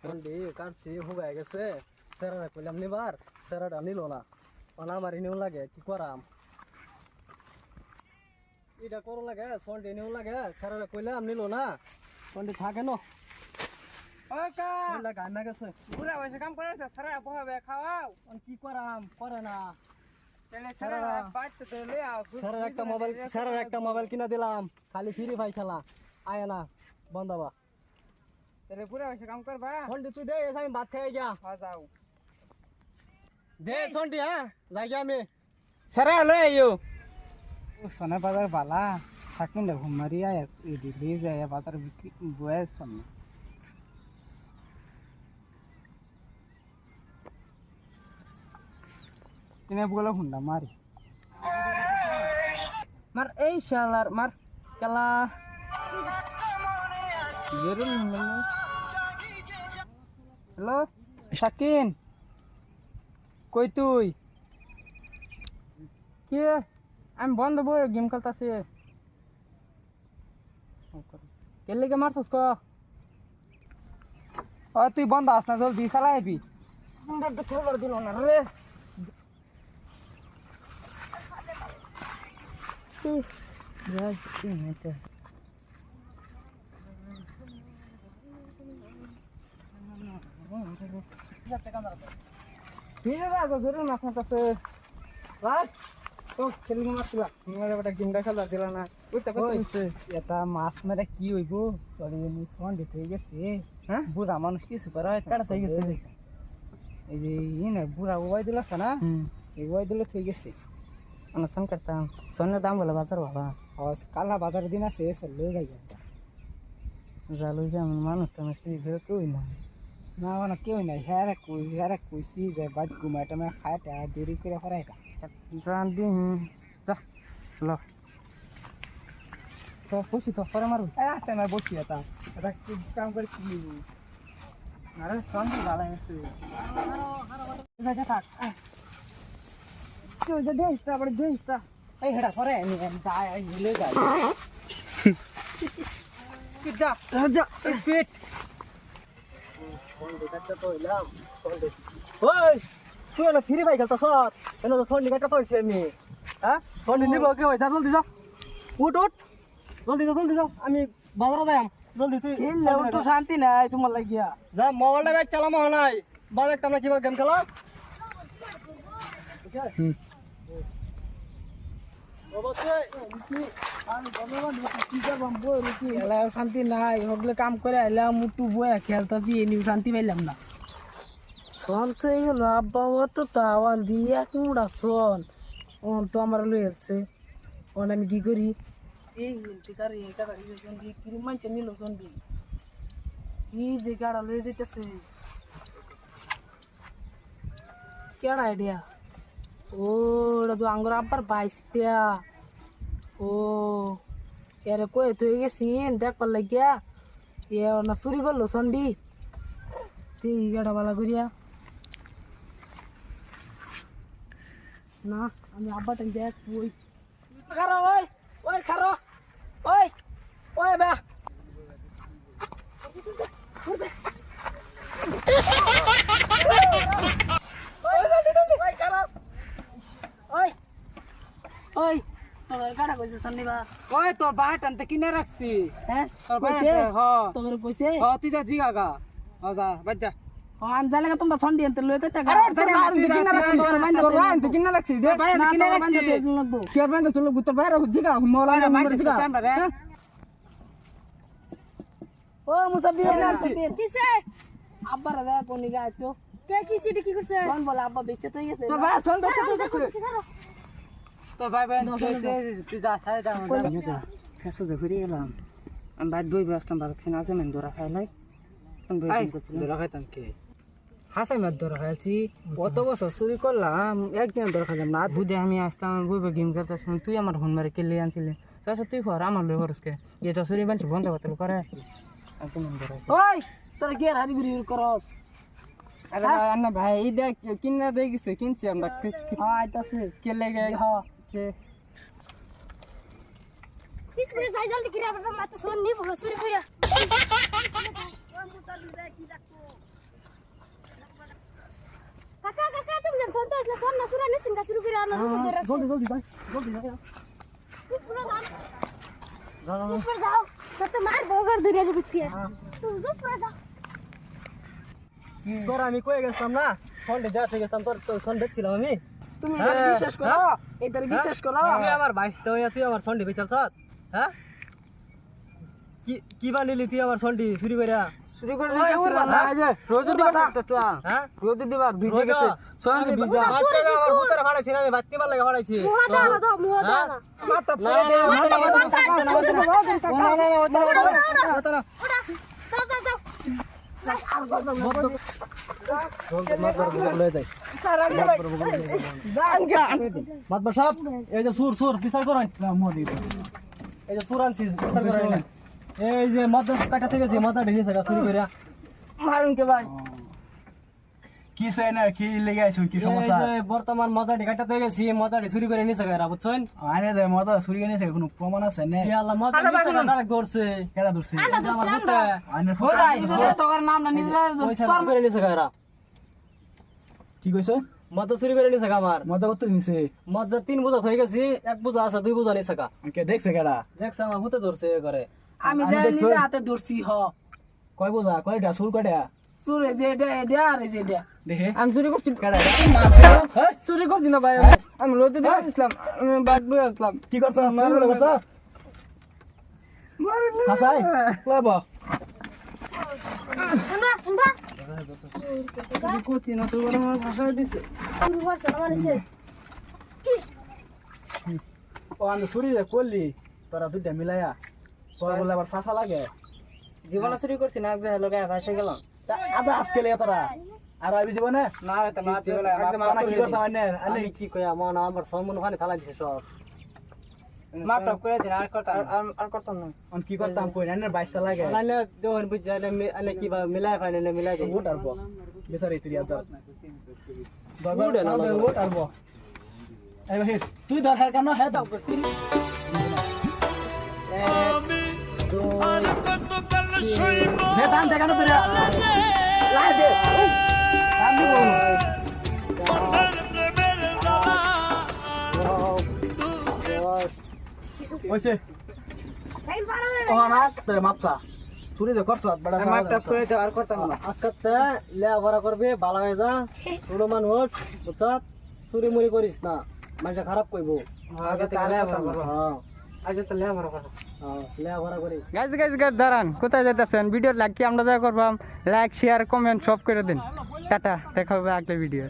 সন্ডি কাটছি হুগাই গেছে স্যারেরা কইলাম নিবার স্যারেরা নিল না আমারই নিউ লাগে কি করাম এটা করো লাগে সন্ডি নিউ লাগে স্যারেরা কইলাম নিল না সন্ডি থাকে না গান্না গেছে পুরা বসে কাম করেছে সারা বহাবে খাওয়াও কি করাম করে না তাহলে সারা বাচ্চা তো লই আও স্যারের একটা মোবাইল কিনা দিলাম খালি ফ্রি ফাই খেলা আয় না বন্দাবা তাহলে পুরা বসে কাম করবা সন্ডি তুই দে আমি ভাত খেয়ে গিয়া যাও দে সন্ডি হ্যাঁ যাই গিয়া আমি সারা লই আইও ও সোনা বাজার বালা থাকেন না ঘুমারি আয় এই দিল্লি যায় বাজার বিক্রি বয়স পানি কিনে বলে হুন্ডা মারি মার এই শালার মার কালা হ্যালো শাকিন কই তুই কি আমি বন্ধ বই গেম খেলতেছি কে লেগে মারছস ক তুই বন্ধ আস না জলদি চালাই আবি খবর দিল না রে মাছ মেরে কি হইব সন্ডে হয়ে গেছে হ্যাঁ বুড়া মানুষ কিছু করা হয় হয়ে গেছে এই যে বুড়া ওয়াই দিল আছে না এই ওয়াই দিল হয়ে গেছে অনশন করতাম সোনের দাম বলে বাজার বাবা কালা বাজার দিন আছে চললে যাই জালু যেমন মানুষ টানুষ কেউই না না মানে কেউই নাই হ্যাঁ কইছি যে বাদ ঘুমাই টামে খাই দেরি করে ফরাই জান দিন যা ল তো বসি তো পরে মারু আছে না বসি এটা কাম করে কি আরে সন্ধ্যে ভালো আছে থাক কেউ যে দেশটা আবার দেশটা এই হেডা করে যায় মিলে যায় যা যা স্পিড সন্ডি কাটতে তো হইলাম সন্ডি ওই তুই না ফ্রি ফাই খেলতা সর এনে তো সন্ডি কাটতে তো হইছে আমি হ্যাঁ সন্ডি নিব কে হই যা জলদি যা উঠ জলদি যা আমি বাজারে যাইম জলদি তুই তো শান্তি নাই তোমার লাগিয়া যা মোবাইলটা ব্যাগ চালামো নাই বাজার আমরা কিভাবে গেম খেলা শান্তি নাই হগলে কাম করে আইলাম মুটু বয়া খেলতাছি এনি শান্তি পাইলাম না শান্ত হয়ে গেল আব্বা আমার তো তাওয়ান দিয়ে এক মুড়া শোন ওন তো আমার লয়ে যাচ্ছে ওন আমি কি করি এই কিরম মানছে নিল সন্দি কি যে গাড়া লয়ে যেতেছে কেডা আইডিয়া ও এটা তো আঙ্গুর আব্বার 22টা ও এরে কই তুই গেছিন দেখবার লাগিয়া এ না চুরি করলো সন্ডি তুই গাড়া বালা করিয়া না আমি আব্বাটা দেখ ওই খারো ওই খারো ওই বা ওই তোর কাটা কইছে সন্নিবা ওই তোর বাহার টানতে কিনে রাখছি হ্যাঁ তোর বাহার তোর কইছে তুই যা জিগাগা যা বাজ্জা আমি জালে তোমরা সন্ডি আনতে লইতে টাকা আরে মারুন কিনে রাখছি তোর বাহার কিনে রাখছি দে বাহার কিনে রাখছি কি আর বান্দা তুই তোর বাহার জিগা মোলা না মার জিগা ও মুসাফির কিসে আব্বা রে কোনি গাইতো কে কিসে কি করছে কোন বলে আব্বা বেচে তো গেছে তোর বাহার সন বেচে তো গেছে তো ভাই তুই যা সাই দাও যা কেসে যে ঘুরে এলাম আমি বাইরে দুই ব্যস্ত বাড়ছি না যে মেন দরা খাইলাই তুমি দরা খাইতাম কে হাসাই মাছ দরা খাইছি কত বছর চুরি করলাম একদিন দরা খাইলাম না বুঝে আমি আসতাম বইবে গেম খেলতেছি তুই আমার ফোন মারে কেলে আনছিলে তাছাড়া তুই ফর আমার লই খরচকে এটা চুরি বানছি বন্ধ করতে করে ওই তোর কে হারি ঘুরি করস আরে আন্না ভাই এই দেখ কিনা দে গেছে কিনছি আমরা আইতাছে কে লেগে কে इसमें जाई जल्दी किरा बता मत सोन नहीं भोसुरी पूरा শুরু করে আনো জলদি জলদি ভাই জলদি যাও যাও যাও পুষ্পর যাও তো মার বগর ধরে যাবে ফিরে তুমি পুষ্পর যাও তোর আমি কই গেছতাম না সন্ডে যাতে গেছতাম তোর সন্ডে ছিলাম আমি তুমি হ্যাঁ? এটা বিশ্বাস করো এটা বিশ্বাস করো তুই আমার বাইশটা হইয়া তুই আমার সন্ডে বেচাল সৎ হ্যাঁ কি বানিলি তুই আমার সন্ডে চুরি কইরা শুরু করে রোজ দিবা তো হ্যাঁ রোজ দিবা ভিজে গেছে সন্ধ্যে ভিজা বাচ্চা আমার ভূতের ফাড়াইছি না আমি বাত্তি বার লাগে ফাড়াইছি মুহা দাও মুহা দাও না মাথা পড়ে দে ওটা যাও যাও যাও মাতবার সাহেব এই যে সুর বিচার করেন এই যে সুর আনছি বিচার করেন এই যে মাথা কাটা থেকে যে মাথা ঢেকেছে চুরি করে মারুন কে ভাই কি চাই না কি লেগে আছো কি সমস্যা এই যে বর্তমান মাথাটি কাটাতে গেছি মাথাটি চুরি করে নিছে গায়রা বুঝছেন আনে যায় মজা চুরি করে নিছে কোনো প্রমাণ আছে না এই আল্লাহ মাথা নিছে ডাইরেক্ট ধরছে কেডা ধরছে আমার ভূতে আনে ও যাই তোর নাম না নিজে পয়সা চুরি করে নিছে গায়রা কি কইছো মাথা চুরি করে নিছে আমার মজা কত নিছে মাথা 3 বোঝা হয়ে গেছি 1 বোঝা আছে 2 বোঝা নিছে কা কে দেখছে কেডা দেখছ আমার ভূতে ধরছে করে আমি যাই নিজে হাতে ধরছি হ কয় বোঝা কয়টা সুর কয়টা চুরে যে এটা আর এই যে এটা দেখে আমি চুরি করছি কেডা চুরি করছি না ভাই আমি রোদে দিয়ে আসলাম আমি বাদ বই আসলাম কি করছ চুরি করছ হাসাই লব আমরা আমরা চুরি করছি না তোর বড় আমার ভাষা দিছে তুমি বলছো আমার এসে ও আমি চুরি করলি তোরা দুইটা মিলায়া তোর বলে আবার সাফা লাগে জীবনে চুরি করছি না একবার লোকে ভাষা গেলাম আদা আজকে লে তোরা আর আইবি জীবনে না রে না জীবনে একদম তোরা কি করতে হয় না আমি কি কই আমার সম্মান ওখানে থালা দিছে সব মাপ টাপ করে দিন আর করতাম না অন কি করতাম কই না 22টা লাগে আনালে দেওয়ান বুঝ যায় আনে কি বা মিলাই ফাইনালে মিলাই দেব ভোট আরবো বেচারি তুই আদা উড়ে না লাগবে। ভোট আরবো এই ভাই তুই দরকার কেন হে দাও হে দান দেখানো তুই লাই দে দান দিব ওইছে সাইকেল পারো না ও না তোর মাপসা চুরি তো করছ বড় মাপ টাপ করে তো আর করতাম না আজকাতে লেয়া ভরা করবে ভালো হয়ে যা ছোট মানুষ বুঝছ চুরি মুরি করিস না মানুষ খারাপ কইব আগে তাহলে আবার হ্যাঁ আগে তাহলে আবার লেয়া ভরা করিস গাইজ দাঁড়ান কোথায় যেতেছেন ভিডিও লাইক কি আমরা যা করবাম লাইক শেয়ার কমেন্ট সব করে দিন টাটা দেখা হবে আগলে ভিডিও